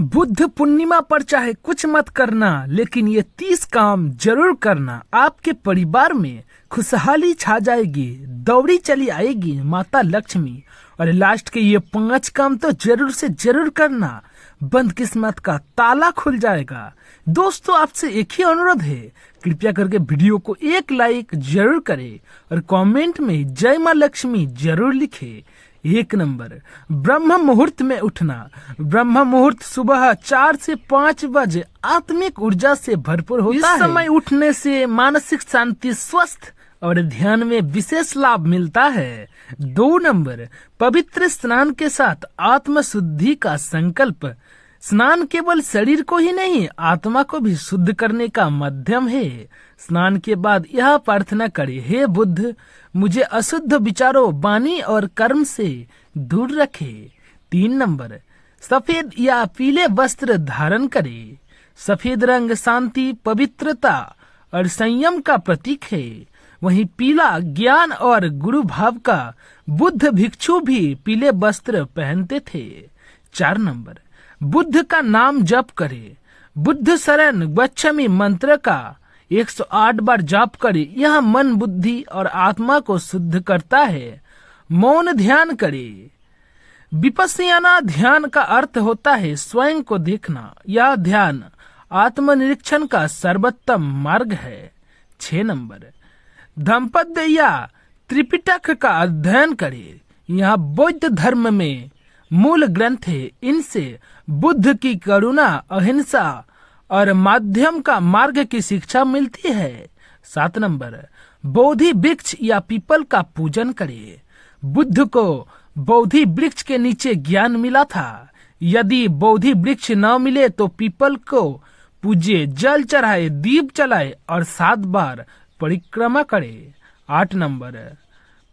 बुद्ध पूर्णिमा पर चाहे कुछ मत करना, लेकिन ये 30 काम जरूर करना। आपके परिवार में खुशहाली छा जाएगी, दौड़ी चली आएगी माता लक्ष्मी। और लास्ट के ये 5 काम तो जरूर से जरूर करना, बंद किस्मत का ताला खुल जाएगा। दोस्तों, आपसे एक ही अनुरोध है, कृपया करके वीडियो को एक लाइक जरूर करें और कमेंट में जय मां लक्ष्मी जरूर लिखे। 1 नंबर, ब्रह्म मुहूर्त में उठना। ब्रह्म मुहूर्त सुबह 4 से 5 बजे आत्मिक ऊर्जा से भरपूर होता है। इस समय उठने से मानसिक शांति, स्वस्थ और ध्यान में विशेष लाभ मिलता है। 2 नंबर, पवित्र स्नान के साथ आत्म शुद्धि का संकल्प। स्नान केवल शरीर को ही नहीं, आत्मा को भी शुद्ध करने का माध्यम है। स्नान के बाद यह प्रार्थना करें, हे बुद्ध, मुझे अशुद्ध विचारों, वाणी और कर्म से दूर रखे। 3 नंबर, सफेद या पीले वस्त्र धारण करें। सफेद रंग शांति, पवित्रता और संयम का प्रतीक है। वहीं पीला ज्ञान और गुरु भाव का। बुद्ध भिक्षु भी पीले वस्त्र पहनते थे। 4 नंबर, बुद्ध का नाम जप करे। बुद्ध शरण गच्छामि मंत्र का 108 बार जाप करे। यह मन, बुद्धि और आत्मा को शुद्ध करता है। मौन ध्यान करे। विपश्यना ध्यान का अर्थ होता है स्वयं को देखना। यह ध्यान आत्मनिरीक्षण का सर्वोत्तम मार्ग है। 6 नंबर, धम्पद या त्रिपिटक का अध्ययन करे। यह बौद्ध धर्म में मूल ग्रंथ है। इनसे बुद्ध की करुणा, अहिंसा और माध्यम का मार्ग की शिक्षा मिलती है। 7 नंबर, बोधि वृक्ष या पीपल का पूजन करे। बुद्ध को बोधि वृक्ष के नीचे ज्ञान मिला था। यदि बोधि वृक्ष न मिले तो पीपल को पूजे, जल चढ़ाए, दीप जलाए और 7 बार परिक्रमा करे। 8 नंबर,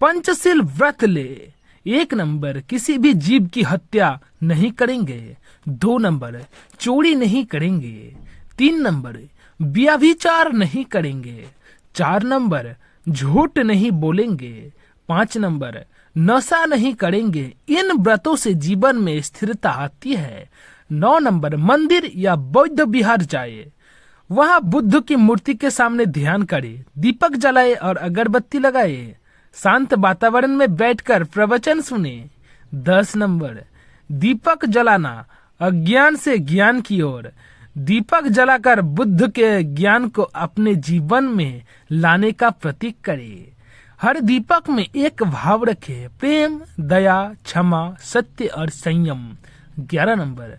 पंचशील व्रत ले। 1 नंबर, किसी भी जीव की हत्या नहीं करेंगे। 2 नंबर, चोरी नहीं करेंगे। 3 नंबर, व्यभिचार नहीं करेंगे। 4 नंबर, झूठ नहीं बोलेंगे। 5 नंबर, नशा नहीं करेंगे। इन व्रतों से जीवन में स्थिरता आती है। 9 नंबर, मंदिर या बौद्ध विहार जाए। वहां बुद्ध की मूर्ति के सामने ध्यान करे, दीपक जलाए और अगरबत्ती लगाए। शांत वातावरण में बैठकर प्रवचन सुने। 10 नंबर, दीपक जलाना अज्ञान से ज्ञान की ओर। दीपक जलाकर बुद्ध के ज्ञान को अपने जीवन में लाने का प्रतीक करे। हर दीपक में एक भाव रखे, प्रेम, दया, क्षमा, सत्य और संयम। 11 नंबर,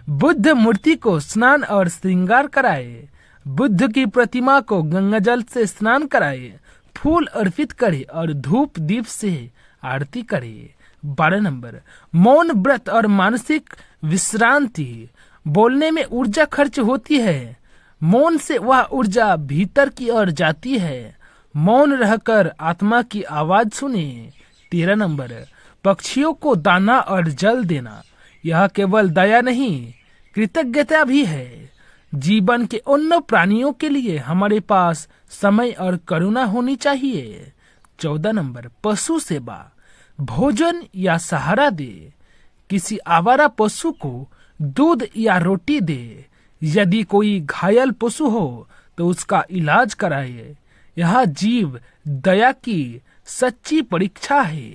बुद्ध मूर्ति को स्नान और श्रृंगार कराए। बुद्ध की प्रतिमा को गंगा जल से स्नान कराए, फूल अर्पित करे और धूप दीप से आरती करे। 12 नंबर, मौन व्रत और मानसिक विश्रांति। बोलने में ऊर्जा खर्च होती है, मौन से वह ऊर्जा भीतर की ओर जाती है। मौन रहकर आत्मा की आवाज सुने। 13 नंबर, पक्षियों को दाना और जल देना। यह केवल दया नहीं, कृतज्ञता भी है। जीवन के अन्य प्राणियों के लिए हमारे पास समय और करुणा होनी चाहिए। 14 नंबर, पशु सेवा। भोजन या सहारा दे। किसी आवारा पशु को दूध या रोटी दे। यदि कोई घायल पशु हो तो उसका इलाज कराए। यह जीव दया की सच्ची परीक्षा है।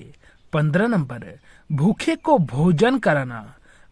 15 नंबर, भूखे को भोजन कराना।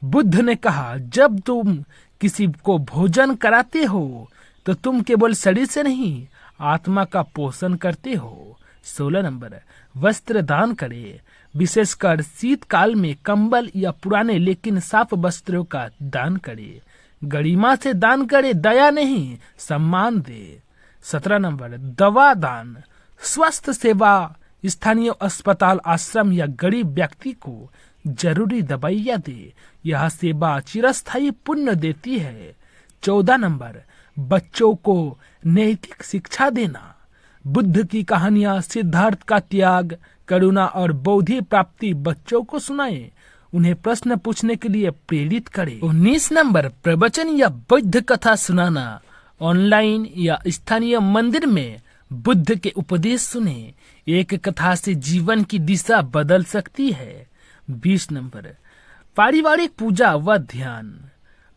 बुद्ध ने कहा, जब तुम किसी को भोजन कराते हो तो तुम केवल शरीर से नहीं, आत्मा का पोषण करते हो। 16 नंबर, वस्त्र दान करे। विशेषकर शीतकाल में कंबल या पुराने लेकिन साफ वस्त्रों का दान करे। गरिमा से दान करे, दया नहीं, सम्मान दे। 17 नंबर, दवा दान। स्वास्थ्य सेवा। स्थानीय अस्पताल, आश्रम या गरीब व्यक्ति को जरूरी दवाइयाँ दे। यह सेवा चिरस्थायी पुण्य देती है। 14 नंबर, बच्चों को नैतिक शिक्षा देना। बुद्ध की कहानियां, सिद्धार्थ का त्याग, करुणा और बौद्धि प्राप्ति बच्चों को सुनाए। उन्हें प्रश्न पूछने के लिए प्रेरित करे। 19 नंबर, प्रवचन या बौद्ध कथा सुनाना। ऑनलाइन या स्थानीय मंदिर में बुद्ध के उपदेश सुने। एक कथा से जीवन की दिशा बदल सकती है। 20 नंबर, पारिवारिक पूजा व ध्यान।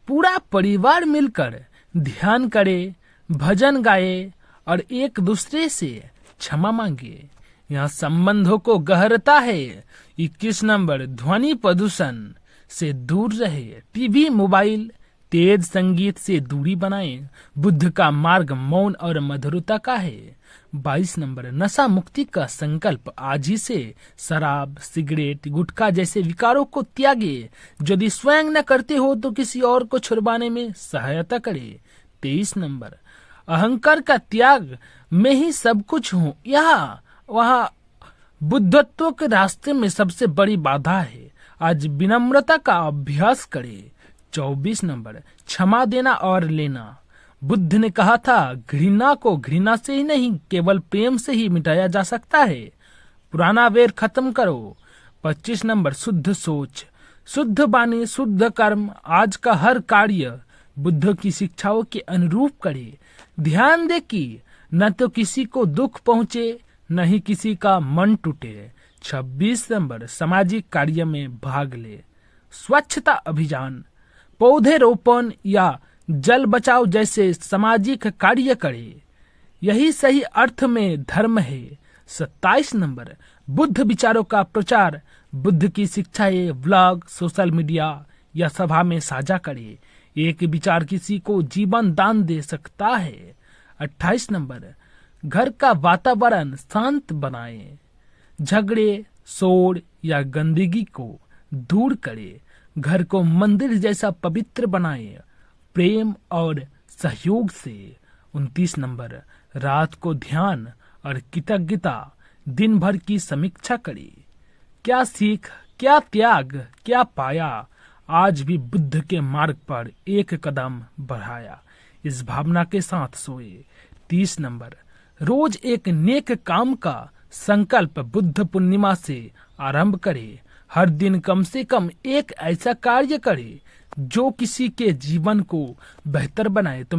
पूरा परिवार मिलकर ध्यान करे, भजन गाए और एक दूसरे से क्षमा मांगे। यहाँ संबंधों को गहरता है। 21 नंबर, ध्वनि प्रदूषण से दूर रहे, टीवी, मोबाइल, तेज संगीत से दूरी बनाएं। बुद्ध का मार्ग मौन और मधुरता का है। 22 नंबर, नशा मुक्ति का संकल्प आज ही से शराब, सिगरेट, गुटखा जैसे विकारों को त्यागे। यदि स्वयं न करते हो तो किसी और को छुड़वाने में सहायता करे। 23 नंबर, अहंकार का त्याग, मैं ही सब कुछ हूँ, यहाँ वहाँ बुद्धत्व के रास्ते में सबसे बड़ी बाधा है। आज विनम्रता का अभ्यास करे। 24 नंबर, क्षमा देना और लेना। बुद्ध ने कहा था, घृणा को घृणा से ही नहीं, केवल प्रेम से ही मिटाया जा सकता है। पुराना वैर खत्म करो। 25 नंबर, शुद्ध सोच, शुद्ध वाणी, शुद्ध कर्म। आज का हर कार्य बुद्ध की शिक्षाओं के अनुरूप करे। ध्यान दे कि न तो किसी को दुख पहुंचे, न ही किसी का मन टूटे। 26 नंबर, सामाजिक कार्य में भाग ले। स्वच्छता अभियान, पौधे रोपण या जल बचाव जैसे सामाजिक कार्य करे। यही सही अर्थ में धर्म है। 27 नंबर, बुद्ध विचारों का प्रचार, बुद्ध की शिक्षाएं ब्लॉग, सोशल मीडिया या सभा में साझा करे। एक विचार किसी को जीवन दान दे सकता है। 28 नंबर, घर का वातावरण शांत बनाए, झगड़े, शोर या गंदगी को दूर करे। घर को मंदिर जैसा पवित्र बनाए, प्रेम और सहयोग से। 29 नंबर, रात को ध्यान और कृतज्ञता, दिन भर की समीक्षा करे। क्या सीख, क्या त्याग, क्या पाया, आज भी बुद्ध के मार्ग पर एक कदम बढ़ाया। इस भावना के साथ सोए। 30 नंबर, रोज एक नेक काम का संकल्प बुद्ध पूर्णिमा से आरंभ करे। हर दिन कम से कम एक ऐसा कार्य करे जो किसी के जीवन को बेहतर बनाए। तो